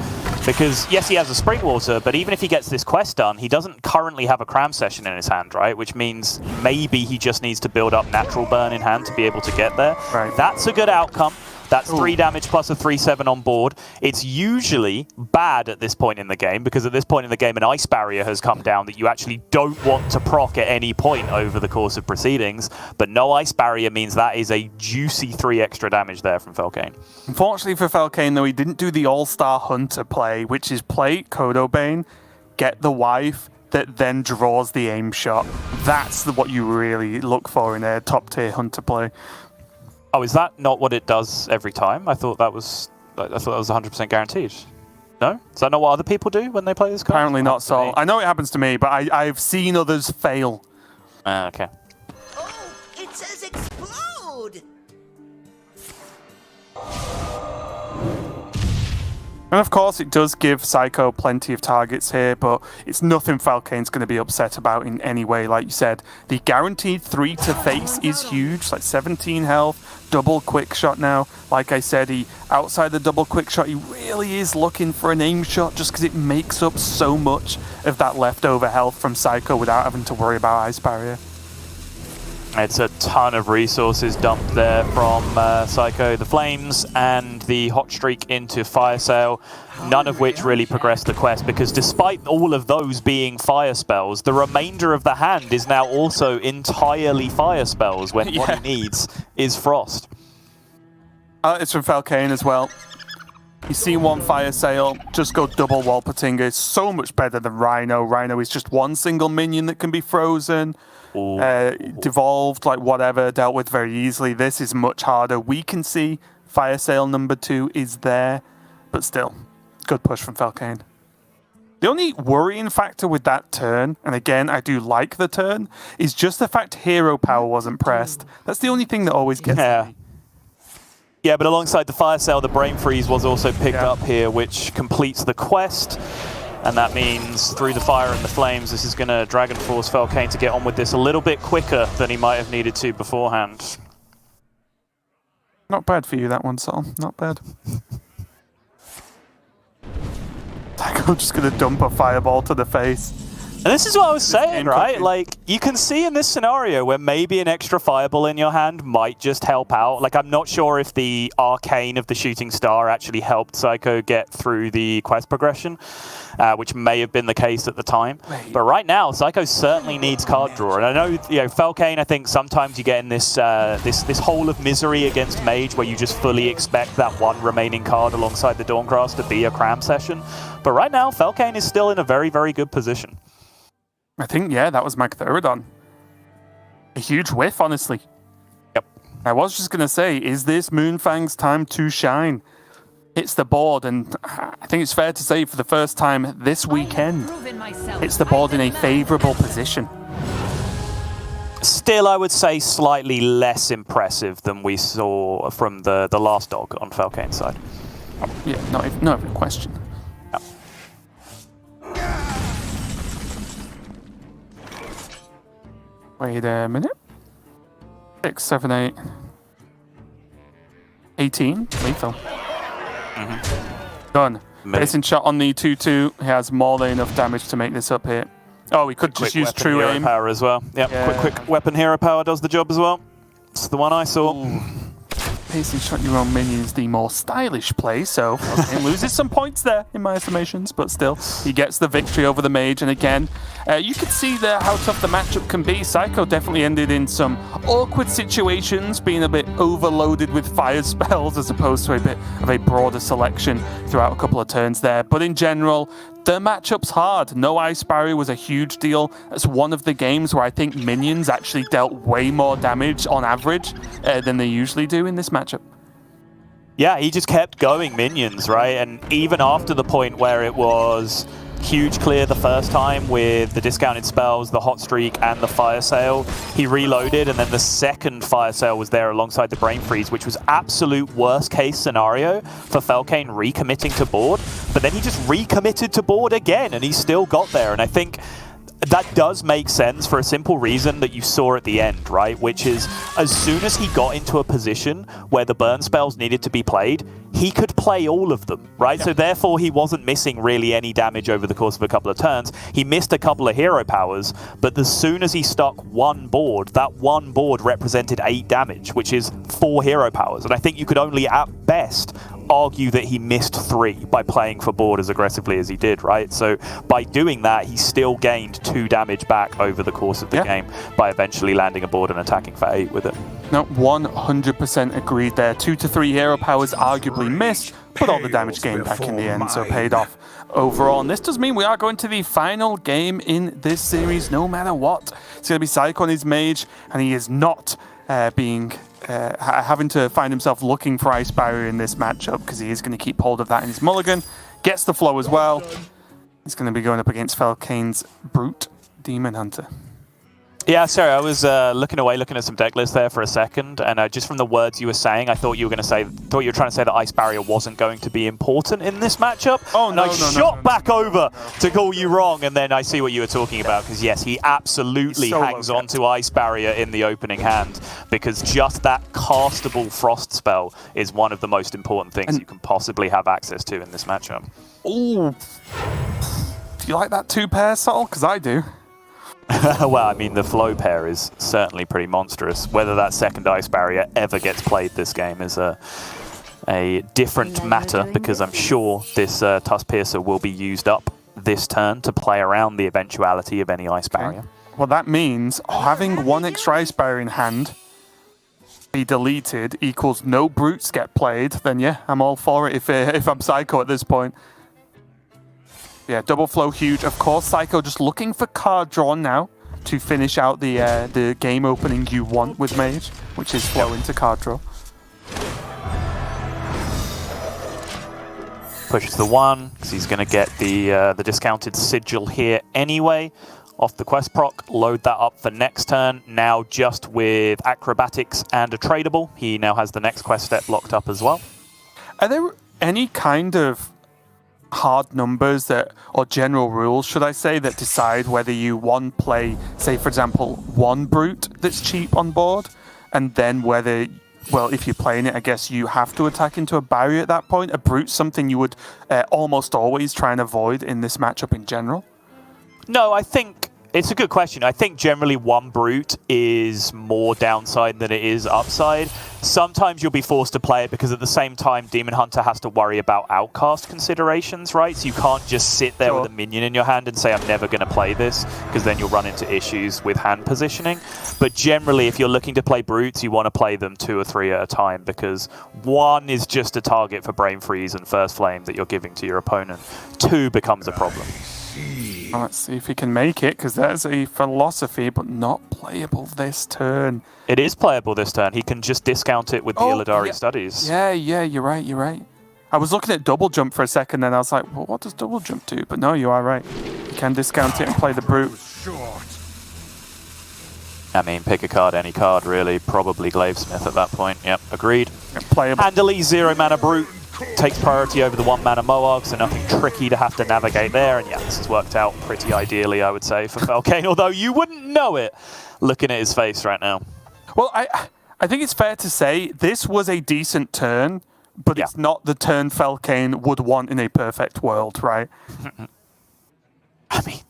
Because, yes, he has a Springwater, but even if he gets this quest done, he doesn't currently have a Cram Session in his hand, right? Which means maybe he just needs to build up Natural Burn in hand to be able to get there. Right. That's a good outcome. That's 3 damage plus a 3/7 on board. It's usually bad at this point in the game, because at this point in the game an Ice Barrier has come down that you actually don't want to proc at any point over the course of proceedings. But no Ice Barrier means that is a juicy 3 extra damage there from Felkeine. Unfortunately for Felkeine, though, he didn't do the All-Star Hunter play, which is play Kodobane, get the wife, that then draws the aim shot. That's what you really look for in a top-tier Hunter play. Oh, is that not what it does every time? I thought that was 100% guaranteed. No? Is that not what other people do when they play this card? Apparently not, so I know it happens to me, but I've seen others fail. Okay. Oh, it says explode! And of course, it does give Seiko plenty of targets here, but it's nothing Felkeine's going to be upset about in any way. Like you said, the guaranteed 3 to face is huge, like 17 health, double quick shot now. Like I said, outside the double quick shot, he really is looking for an aim shot just because it makes up so much of that leftover health from Seiko without having to worry about Ice Barrier. It's a ton of resources dumped there from Seiko. The Flames and the Hot Streak into Fire Sail, none of which really progressed the quest, because despite all of those being fire spells, the remainder of the hand is now also entirely fire spells when what he needs is Frost. It's from Felkeine as well. You see one Fire Sail, just go double Walpatinga. It's so much better than Rhino. Rhino is just one single minion that can be frozen. Devolved, like whatever, dealt with very easily. This is much harder. We can see Fire Sail number 2 is there, but still, good push from Felkeine. The only worrying factor with that turn, and again, I do like the turn, is just the fact Hero Power wasn't pressed. That's the only thing that always gets me. Yeah, but alongside the Fire Sail, the Brain Freeze was also picked up here, which completes the quest. And that means through the fire and the flames, this is going to Dragon Force Felkeine to get on with this a little bit quicker than he might have needed to beforehand. Not bad for you, that one, Sol. Not bad. I'm just going to dump a fireball to the face. And this is what I was saying, right? Like, you can see in this scenario where maybe an extra fireball in your hand might just help out. Like, I'm not sure if the Arcane of the Shooting Star actually helped Seiko get through the quest progression, which may have been the case at the time. But right now, Seiko certainly needs card draw. And I know, Felkeine, I think sometimes you get in this this hole of misery against Mage where you just fully expect that one remaining card alongside the Dawngrasp to be a cram session. But right now, Felkeine is still in a very, very good position. I think, that was Magtheridon. A huge whiff, honestly. Yep. I was just going to say, is this Moonfang's time to shine? Hits the board, and I think it's fair to say for the first time this weekend, hits the board in a favourable position. Still, I would say slightly less impressive than we saw from the last dog on Felkeine's side. Yeah, not even a question. Wait a minute. 6, 7, 8. 18. Lethal. Done. Facing shot on the 2-2. He has more than enough damage to make this up here. Oh, he could just use true aim. Power as well. Yep. Quick weapon hero power does the job as well. It's the one I saw. Pacing shot your own minions, the more stylish play, so Felkeine loses some points there in my estimations, but still, he gets the victory over the Mage, and again, you could see there how tough the matchup can be. Seiko definitely ended in some awkward situations, being a bit overloaded with fire spells as opposed to a bit of a broader selection throughout a couple of turns there, but in general, the matchup's hard. No Ice Barrier was a huge deal. It's one of the games where I think minions actually dealt way more damage on average than they usually do in this matchup. Yeah, he just kept going minions, right? And even after the point where it was huge clear the first time with the discounted spells, the hot streak, and the fire sale, he reloaded, and then the second fire sale was there alongside the brain freeze, which was absolute worst case scenario for Felkeine recommitting to board. But then he just recommitted to board again, and he still got there. And I think that does make sense for a simple reason that you saw at the end, right? Which is, as soon as he got into a position where the burn spells needed to be played, he could play all of them, right? Yeah. So therefore, he wasn't missing really any damage over the course of a couple of turns. He missed a couple of hero powers, but as soon as he stuck one board, that one board represented 8 damage, which is 4 hero powers. And I think you could only, at best, argue that he missed 3 by playing for board as aggressively as he did, right? So by doing that, he still gained 2 damage back over the course of the game by eventually landing a board and attacking for 8 with it. No, 100% agreed there. 2 to 3 hero powers arguably missed, but all the damage gained back in the end, so paid off overall. And this does mean we are going to the final game in this series, no matter what. It's going to be Seiko and his Mage, and he is not having to find himself looking for Ice Barrier in this matchup, because he is going to keep hold of that in his mulligan. Gets the flow as well. He's going to be going up against Felkeine's Brute Demon Hunter. Yeah, sorry, I was looking at some deck lists there for a second, and just from the words you were saying, I thought you were trying to say that Ice Barrier wasn't going to be important in this matchup. Oh, no, and I shot back over to call you wrong, and then I see what you were talking about, because yes, he absolutely hangs on to Ice Barrier in the opening hand, because just that castable Frost spell is one of the most important things you can possibly have access to in this matchup. Ooh. Do you like that 2-pair, Sol? Because I do. Well, I mean, the flow pair is certainly pretty monstrous. Whether that second Ice Barrier ever gets played this game is a different matter, because I'm sure this Tusk Piercer will be used up this turn to play around the eventuality of any Ice Barrier. Well, that means having 1 extra Ice Barrier in hand be deleted equals no Brutes get played, then yeah, I'm all for it if I'm Seiko at this point. Yeah, double flow huge. Of course, Seiko just looking for card drawn now to finish out the game opening you want with Mage, which is flow into card draw. Pushes the 1, because he's going to get the discounted sigil here anyway. Off the quest proc, load that up for next turn. Now just with acrobatics and a tradable, he now has the next quest step locked up as well. Are there any kind of hard numbers or general rules, should I say, that decide whether you play, say for example, 1 Brute that's cheap on board, and then whether, well, if you're playing it, I guess you have to attack into a barrier at that point? A Brute's something you would almost always try and avoid in this matchup in general? No, I think it's a good question. I think generally 1 Brute is more downside than it is upside. Sometimes you'll be forced to play it because at the same time, Demon Hunter has to worry about outcast considerations, right? So you can't just sit there with a minion in your hand and say, I'm never going to play this, because then you'll run into issues with hand positioning. But generally, if you're looking to play Brutes, you want to play them 2 or 3 at a time, because 1 is just a target for Brain Freeze and First Flame that you're giving to your opponent. 2 becomes a problem. Well, let's see if he can make it, because there's a philosophy, but not playable this turn. It is playable this turn. He can just discount it with the Illidari Studies. Yeah, you're right. I was looking at double jump for a second, and I was like, well, what does double jump do? But no, you are right. You can discount it and play the Brute. I mean, pick a card, any card, really. Probably Glavesmith at that point. Yep, agreed. Playable. Handily 0 mana Brute takes priority over the 1 mana Moarg, so nothing tricky to have to navigate there. And yeah, this has worked out pretty ideally, I would say, for Felkeine, although you wouldn't know it looking at his face right now. Well, I think it's fair to say this was a decent turn, but it's not the turn Felkeine would want in a perfect world, right? I mean,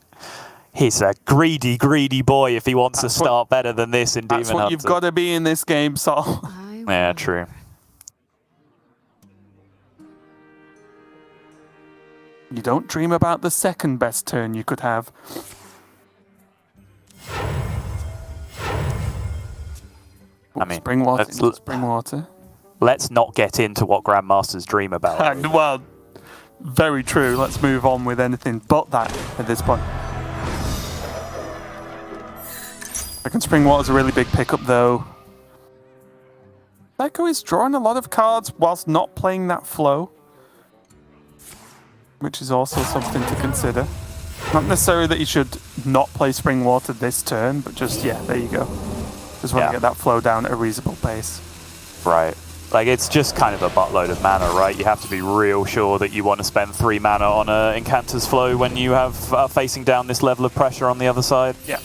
he's a greedy, greedy boy if he wants to start better than this in Demon Hunter. That's what you've got to be in this game, Sol. Yeah, true. You don't dream about the second best turn you could have. I mean, spring water. Spring water. Let's not get into what Grandmasters dream about. Well, very true. Let's move on with anything but that at this point. Second spring water's a really big pickup, though. Seiko is drawing a lot of cards whilst not playing that flow, which is also something to consider. Not necessarily that you should not play spring water this turn, but just, yeah, there you go. Just want to get that flow down at a reasonable pace. Right. Like, it's just kind of a buttload of mana, right? You have to be real sure that you want to spend 3 mana on a Incanter's Flow when you have facing down this level of pressure on the other side. Yeah.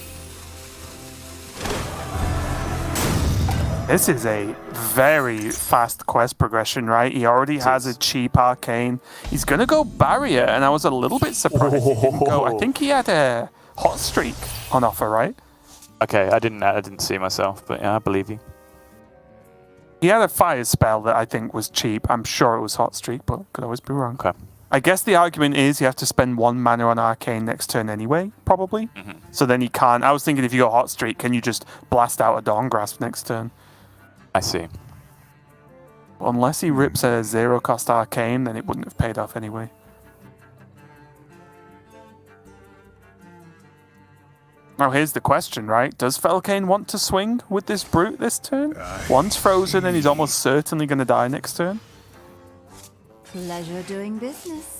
This is a very fast quest progression, right? He already has a cheap arcane. He's going to go barrier, and I was a little bit surprised he didn't go. I think he had a hot streak on offer, right? Okay, I didn't see myself, but yeah, I believe you. He had a fire spell that I think was cheap. I'm sure it was hot streak, but could always be wrong. Okay. I guess the argument is you have to spend 1 mana on arcane next turn anyway, probably. So then he can't. I was thinking if you go hot streak, can you just blast out a Dawn Grasp next turn? I see. Unless he rips a 0-cost arcane, then it wouldn't have paid off anyway. Now here's the question, right? Does Felkeine want to swing with this Brute this turn? One's frozen and he's almost certainly going to die next turn. Pleasure doing business.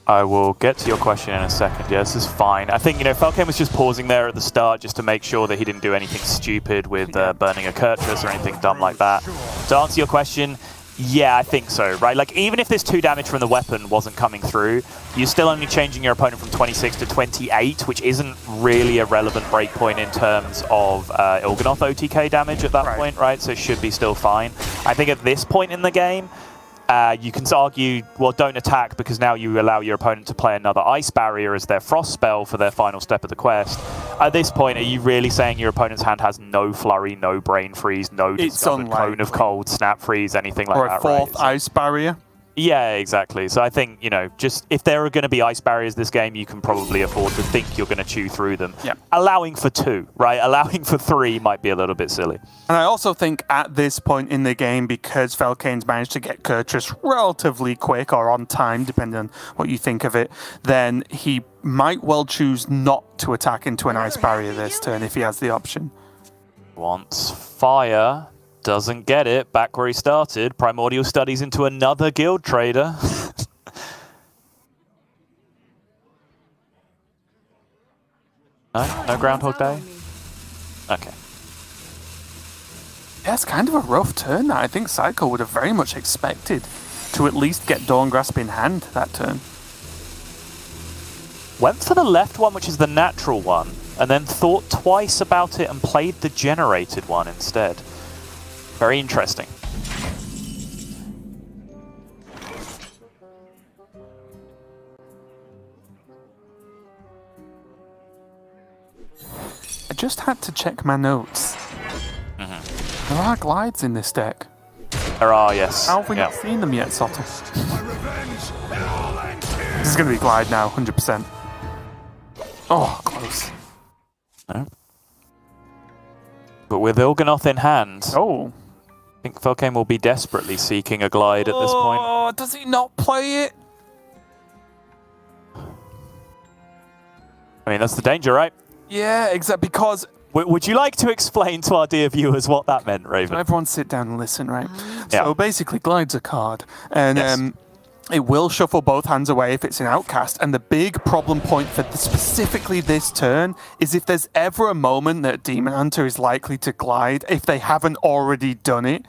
I will get to your question in a second. Yeah, this is fine. I think, Felkeine was just pausing there at the start just to make sure that he didn't do anything stupid with burning a Kurtrus or anything dumb like that. To answer your question, yeah, I think so, right? Like, even if this 2 damage from the weapon wasn't coming through, you're still only changing your opponent from 26 to 28, which isn't really a relevant breakpoint in terms of Il'gynoth OTK damage at that point, right? So it should be still fine. I think at this point in the game, you can argue, well, don't attack because now you allow your opponent to play another Ice Barrier as their Frost spell for their final step of the quest. At this point, are you really saying your opponent's hand has no Flurry, no Brain Freeze, no Discovered Cone of Cold, Snap Freeze, anything like that, or a 4th Ice Barrier? Yeah, exactly. So I think, just if there are going to be ice barriers this game, you can probably afford to think you're going to chew through them. Yeah. Allowing for 2, right? Allowing for 3 might be a little bit silly. And I also think at this point in the game, because Felkeine's managed to get Kurtrus relatively quick or on time, depending on what you think of it, then he might well choose not to attack into an ice barrier this turn if he has the option. Wants fire. Doesn't get it. Back where he started. Primordial Studies into another guild trader. No Groundhog Day? Okay. Yeah, it's kind of a rough turn that I think Seiko would have very much expected to at least get Dawn Grasp in hand that turn. Went for the left one, which is the natural one, and then thought twice about it and played the generated one instead. Very interesting. I just had to check my notes. There are glides in this deck. There are, yes. How have we not seen them yet, Soto? This is going to be glide now, 100%. Oh, close. No. But with Il'gynoth in hand... Oh. I think Felkeine will be desperately seeking a glide at this point. Oh, does he not play it? I mean, that's the danger, right? Yeah, exactly, because... Would you like to explain to our dear viewers what that meant, Raven? Everyone sit down and listen, right? Yeah. So basically, glide's a card. And it will shuffle both hands away if it's an outcast. And the big problem point for specifically this turn is if there's ever a moment that Demon Hunter is likely to glide, if they haven't already done it,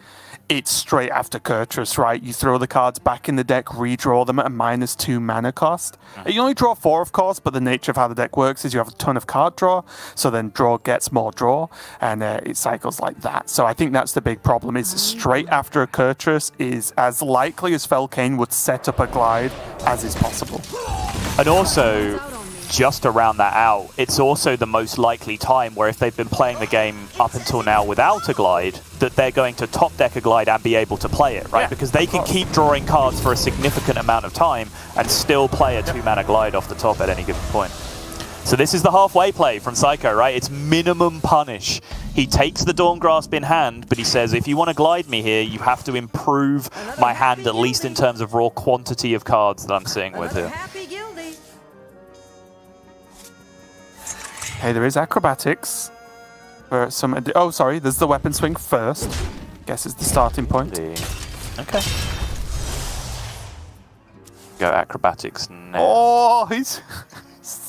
it's straight after Kurtrus, right? You throw the cards back in the deck, redraw them at a -2 mana cost. You only draw 4, of course, but the nature of how the deck works is you have a ton of card draw, so then draw gets more draw, and it cycles like that. So I think that's the big problem, is straight after a Kurtrus is as likely as Felkeine would set up a glide as is possible. And also, just around that out, it's also the most likely time where if they've been playing the game up until now without a Glide, that they're going to top deck a Glide and be able to play it, right? Yeah, because they can keep drawing cards for a significant amount of time and still play a 2-mana Glide off the top at any given point. So this is the halfway play from Seiko, right? It's minimum punish. He takes the Dawn Grasp in hand, but he says, if you want to glide me here, you have to improve my hand, at least in terms of raw quantity of cards that I'm seeing with here. Hey, there is acrobatics. For some. Oh, sorry, there's the weapon swing first. Guess it's the starting point. Okay. Go acrobatics now. Oh, he's...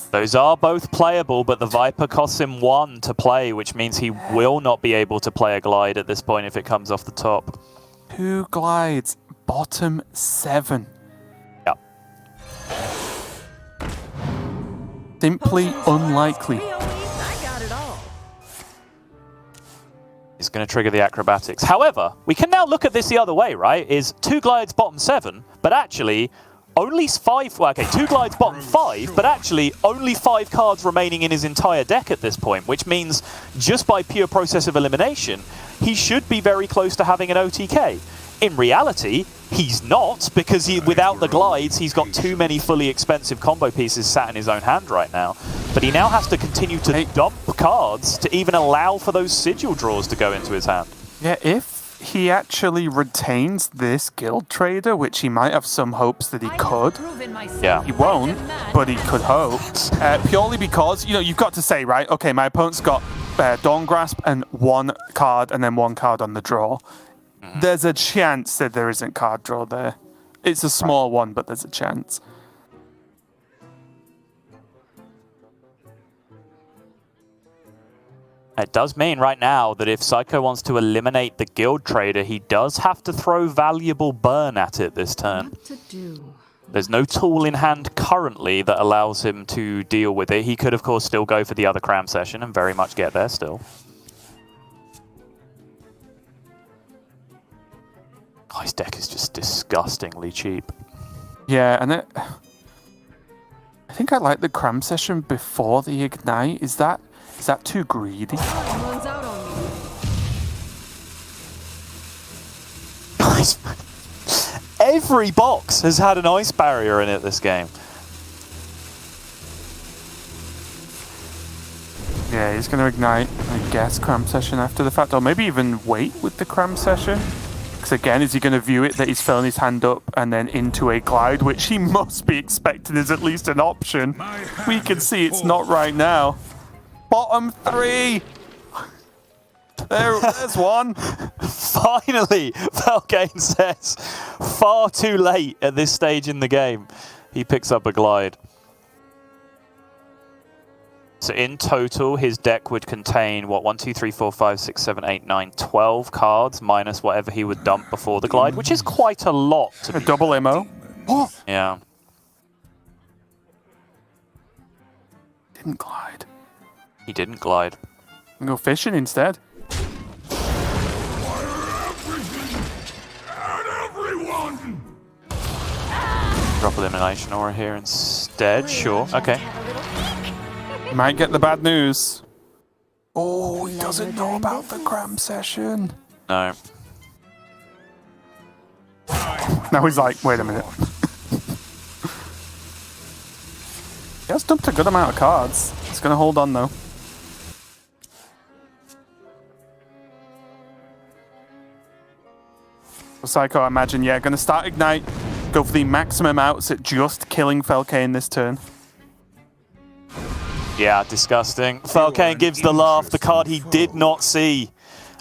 Those are both playable, but the Viper costs him 1 to play, which means he will not be able to play a Glide at this point if it comes off the top. 2 glides, bottom 7. Yep. Simply unlikely. He's going to trigger the acrobatics. However, we can now look at this the other way, right? Is 2 glides bottom 7, but actually only 5, well, okay, 2 glides bottom 5, but actually only 5 cards remaining in his entire deck at this point, which means just by pure process of elimination, he should be very close to having an OTK. In reality, he's not, because without the glides, he's got too many fully expensive combo pieces sat in his own hand right now. But he now has to continue to dump cards to even allow for those sigil draws to go into his hand. Yeah, if he actually retains this guild trader, which he might have some hopes that he could. Yeah. He won't, but he could hope. Purely because, you know, you've got to say, right, okay, my opponent's got Dawn Grasp and 1 card and then 1 card on the draw. There's a chance that there isn't card draw there. It's a small one, but there's a chance. It does mean right now that if Seiko wants to eliminate the guild trader, he does have to throw valuable burn at it this turn. What to do? There's no tool in hand currently that allows him to deal with it. He could, of course, still go for the other cram session and very much get there still. Oh, his deck is just disgustingly cheap. Yeah, and I think I like the cram session before the ignite. Is that too greedy? Someone's out on me. Every box has had an ice barrier in it this game. Yeah, he's going to ignite, I guess, cram session after the fact, or maybe even wait with the cram session. Because again, is he going to view it that he's filling his hand up and then into a glide, which he must be expecting is at least an option. We can see it's not right now. Bottom 3! There's one. Finally, Felkeine says, far too late at this stage in the game. He picks up a glide. So in total, his deck would contain, what, 1, 2, 3, 4, 5, 6, 7, 8, 9, 12 cards, minus whatever he would dump before the glide, which is quite a lot. A double MO. Oh. Yeah. Didn't glide. He didn't glide. We go fishing instead. Drop elimination aura here instead. Sure. Okay. Might get the bad news. Oh, he doesn't know about the cram session. No. Now he's like, wait a minute. He has dumped a good amount of cards. He's going to hold on though. Seiko, I imagine, yeah, going to start Ignite. Go for the maximum outs at just killing Felkeine this turn. Yeah, disgusting. Felkeine gives the laugh, the card he did not see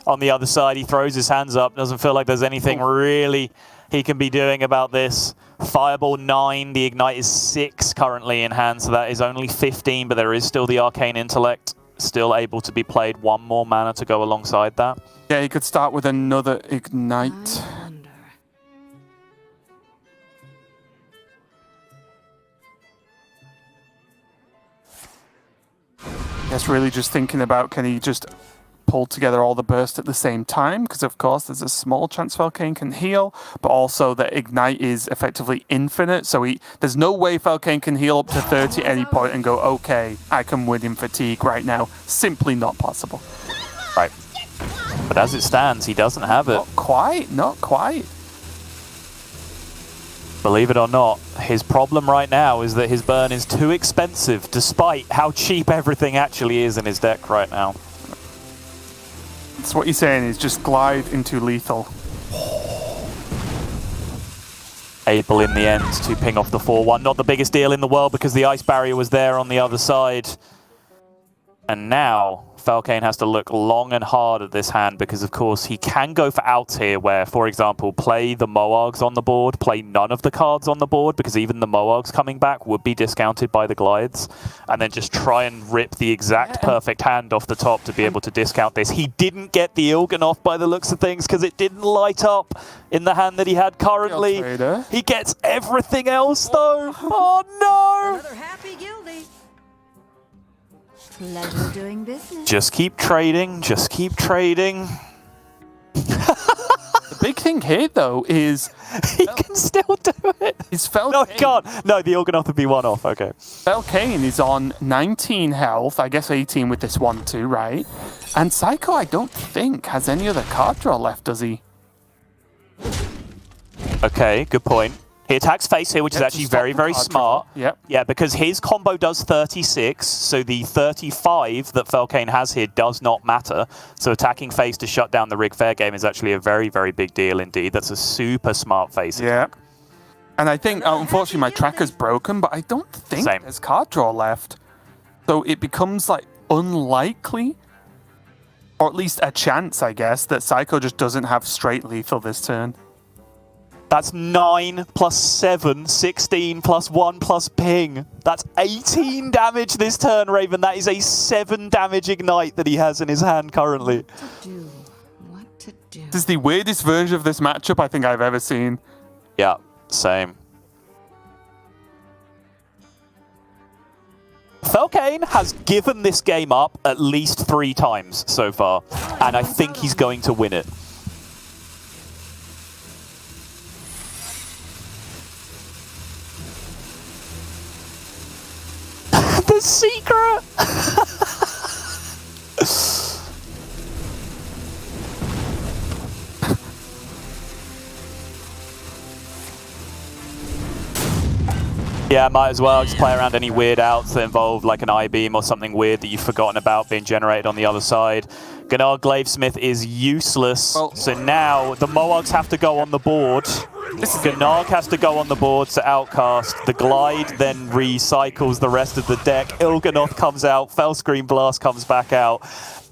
on the other side. He throws his hands up, doesn't feel like there's anything really he can be doing about this. Fireball 9, the Ignite is 6 currently in hand, so that is only 15, but there is still the Arcane Intellect still able to be played. 1 more mana to go alongside that. Yeah, he could start with another Ignite. That's really just thinking about, can he just pull together all the burst at the same time, because of course there's a small chance Felkeine can heal, but also that Ignite is effectively infinite, so there's no way Felkeine can heal up to 30 at any point and go, okay, I can win in fatigue right now. Simply not possible. Right. But as it stands, he doesn't have it. Not quite, not quite. Believe it or not, his problem right now is that his burn is too expensive, despite how cheap everything actually is in his deck right now. That's what you're saying, is just glide into lethal. Able in the end to ping off the 4-1. Not the biggest deal in the world because the ice barrier was there on the other side. And now Felkeine has to look long and hard at this hand because, of course, he can go for outs here where, for example, play the Moargs on the board, play none of the cards on the board because even the Moargs coming back would be discounted by the glides, and then just try and rip the exact perfect hand off the top to be able to discount this. He didn't get the Il'gynoth by the looks of things because it didn't light up in the hand that he had currently. He gets everything else, though. Oh, no! Another happy guildie. Pleasure doing business. Just keep trading. Just keep trading. The big thing here, though, is... he can still do it. Is Felkeine... No, he can't. No, the Il'gynoth would be one off. Okay. Felkeine is on 19 health. I guess 18 with this one, too, right? And Seiko, I don't think, has any other card draw left, does he? Okay, good point. He attacks face here, which is actually very, very smart. Yep. Yeah, because his combo does 36, so the 35 that Felkeine has here does not matter. So attacking face to shut down the Rig Fair game is actually a very, very big deal indeed. That's a super smart face. Yeah. And I think, unfortunately, my tracker's broken, but I don't think there's card draw left. So it becomes, like, unlikely, or at least a chance, I guess, that Seiko just doesn't have straight lethal this turn. That's 9 plus 7, 16 plus 1 plus ping. That's 18 damage this turn, Raven. That is a 7 damage Ignite that he has in his hand currently. What to do? This is the weirdest version of this matchup I think I've ever seen. Yeah, same. Felkeine has given this game up at least 3 times so far, and I think he's going to win it. The secret! Yeah, might as well just play around any weird outs that involve like an I-beam or something weird that you've forgotten about being generated on the other side. Gnar Glavesmith is useless, so now the Moargs have to go on the board. Gnar has to go on the board to outcast. The Glide then recycles the rest of the deck. Il'gynoth comes out. Fellscreen Blast comes back out.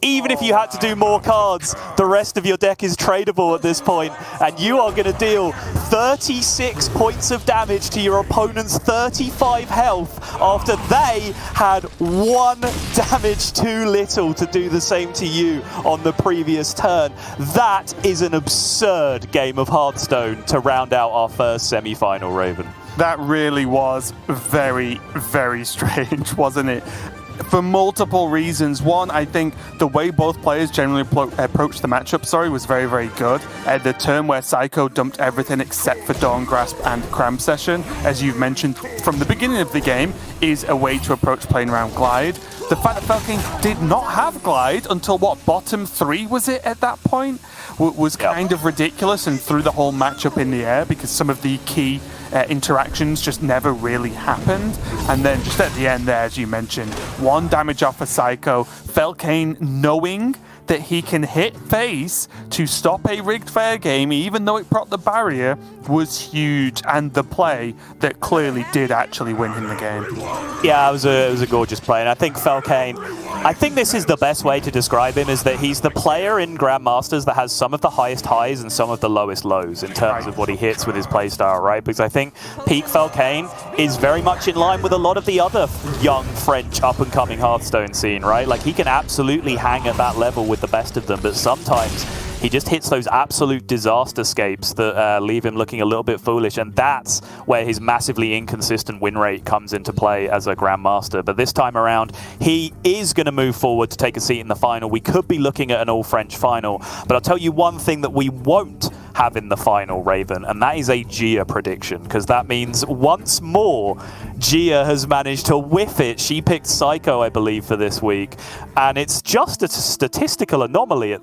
Even if you had to do more cards, the rest of your deck is tradable at this point, and you are going to deal 36 points of damage to your opponent's 35 health after they had 1 damage too little to do the same to you on the previous turn. That is an absurd game of Hearthstone to round out our first semi-final, Raven. That really was very, very strange, wasn't it? For multiple reasons. One, I think the way both players generally approached the matchup, was very, very good. The turn where Seiko dumped everything except for Dawn Grasp and Cram Session, as you've mentioned from the beginning of the game, is a way to approach playing around Glide. The fact that Felkeine did not have Glide until, what, bottom 3 was it at that point? Was kind of ridiculous and threw the whole matchup in the air because some of the key interactions just never really happened. And then just at the end there, as you mentioned, 1 damage off of Seiko. Felkeine knowing that he can hit face to stop a rigged fair game, even though it propped the barrier, was huge, and the play that clearly did actually win him the game. Yeah, it was a gorgeous play, and I think Felkeine, I think this is the best way to describe him, is that he's the player in Grandmasters that has some of the highest highs and some of the lowest lows in terms of what he hits with his playstyle, right? Because I think peak Felkeine is very much in line with a lot of the other young French up-and-coming Hearthstone scene, right? Like, he can absolutely hang at that level with the best of them, but sometimes he just hits those absolute disaster scapes that leave him looking a little bit foolish, and that's where his massively inconsistent win rate comes into play as a Grandmaster. But this time around, he is going to move forward to take a seat in the final. We could be looking at an all-French final, but I'll tell you one thing that we won't have in the final, Raven, and that is a Gia prediction, because that means once more Gia has managed to whiff it. She picked Seiko, I believe, for this week, and it's just a statistical anomaly at this